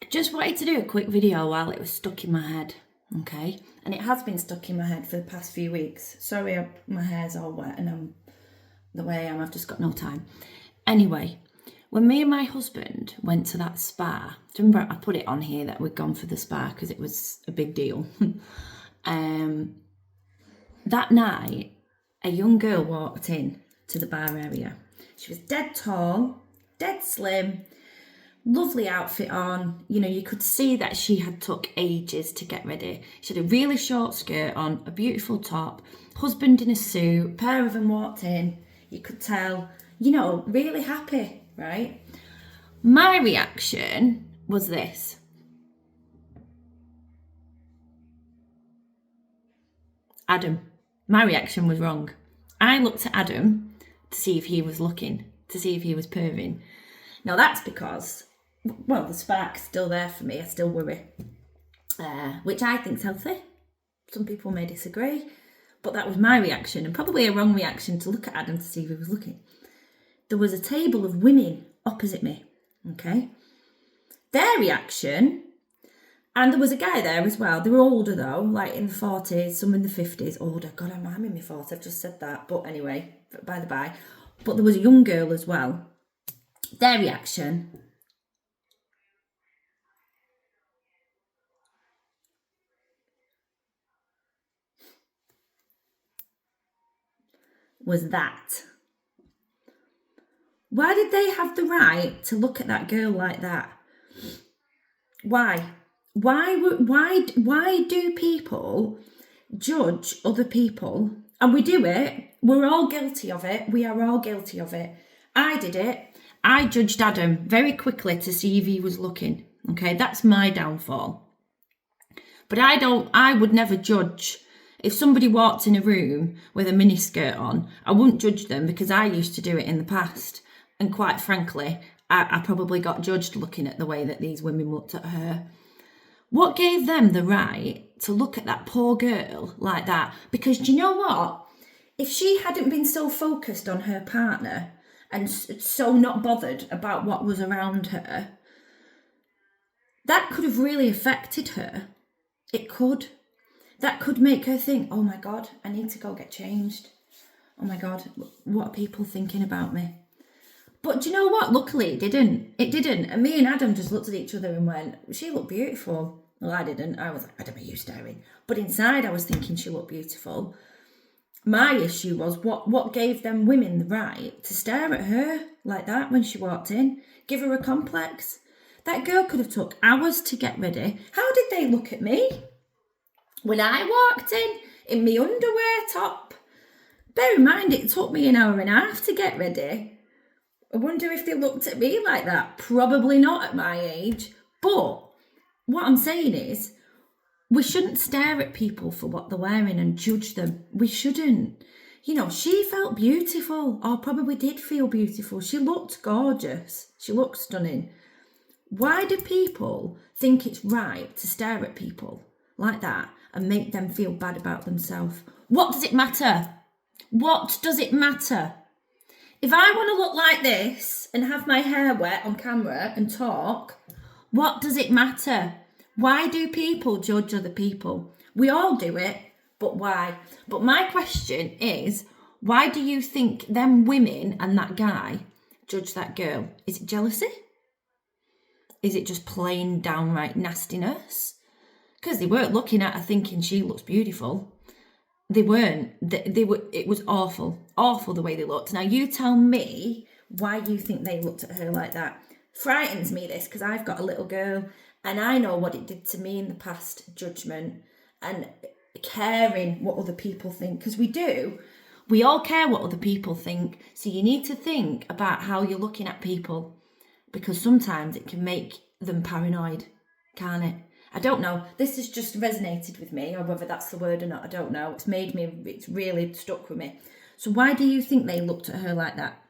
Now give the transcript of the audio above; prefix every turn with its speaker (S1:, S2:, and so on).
S1: Just wanted to do a quick video while it was stuck in my head, okay? And it has been stuck in my head for the past few weeks. Sorry, my hair's all wet and I'm the way I am, I've just got no time. Anyway, when me and my husband went to that spa, do you remember I put it on here that we'd gone for the spa because it was a big deal. That night, a young girl walked in to the bar area. She was dead tall, dead slim, lovely outfit on. You know, you could see that she had took ages to get ready. She had a really short skirt on, a beautiful top, husband in a suit, pair of them walked in. You could tell, you know, really happy, right? My reaction was this. Adam. My reaction was wrong. I looked at Adam to see if he was looking, to see if he was perving. Now that's because, well, the spark's still there for me. I still worry, which I think's healthy. Some people may disagree, but that was my reaction, and probably a wrong reaction to look at Adam to see if he was looking. There was a table of women opposite me, okay? Their reaction, and there was a guy there as well. They were older though, like in the 40s, some in the 50s. Older, God, I'm in my 40s, I've just said that. But anyway, by the by. But there was a young girl as well. Their reaction was that. Why did they have the right to look at that girl like that? Why? Why do people judge other people? And we do it. We're all guilty of it. We are all guilty of it. I did it. I judged Adam very skickly to see if he was looking. Okay, that's my downfall. But I would never judge. If somebody walked in a room with a miniskirt on, I wouldn't judge them because I used to do it in the past. And quite frankly, I probably got judged looking at the way that these women looked at her. What gave them the right to look at that poor girl like that? Because do you know what? If she hadn't been so focused on her partner and so not bothered about what was around her, that could have really affected her. It could. That could make her think, oh my God, I need to go get changed. Oh my God, what are people thinking about me? But do you know what? Luckily, it didn't. It didn't. And me and Adam just looked at each other and went, she looked beautiful. Well, I didn't. I was like, Adam, are you staring? But inside, I was thinking she looked beautiful. My issue was what gave them women the right to stare at her like that when she walked in, give her a complex. That girl could have took hours to get ready. How did they look at me when I walked in my underwear top? Bear in mind, it took me an hour and a half to get ready. I wonder if they looked at me like that. Probably not at my age. But what I'm saying is, we shouldn't stare at people for what they're wearing and judge them. We shouldn't. You know, she felt beautiful, or probably did feel beautiful. She looked gorgeous. She looked stunning. Why do people think it's right to stare at people like that and make them feel bad about themselves? What does it matter? What does it matter? If I want to look like this and have my hair wet on camera and talk, what does it matter? Why do people judge other people? We all do it, but why? But my question is, why do you think them women and that guy judge that girl? Is it jealousy? Is it just plain downright nastiness? Because they weren't looking at her thinking she looks beautiful. They weren't. They were. It was awful. Awful the way they looked. Now you tell me why you think they looked at her like that. Frightens me this, because I've got a little girl and I know what it did to me in the past, judgment and caring what other people think. Because we do. We all care what other people think. So you need to think about how you're looking at people, because sometimes it can make them paranoid, can't it? I don't know. This has just resonated with me, or whether that's the word or not, I don't know. It's really stuck with me. So why do you think they looked at her like that?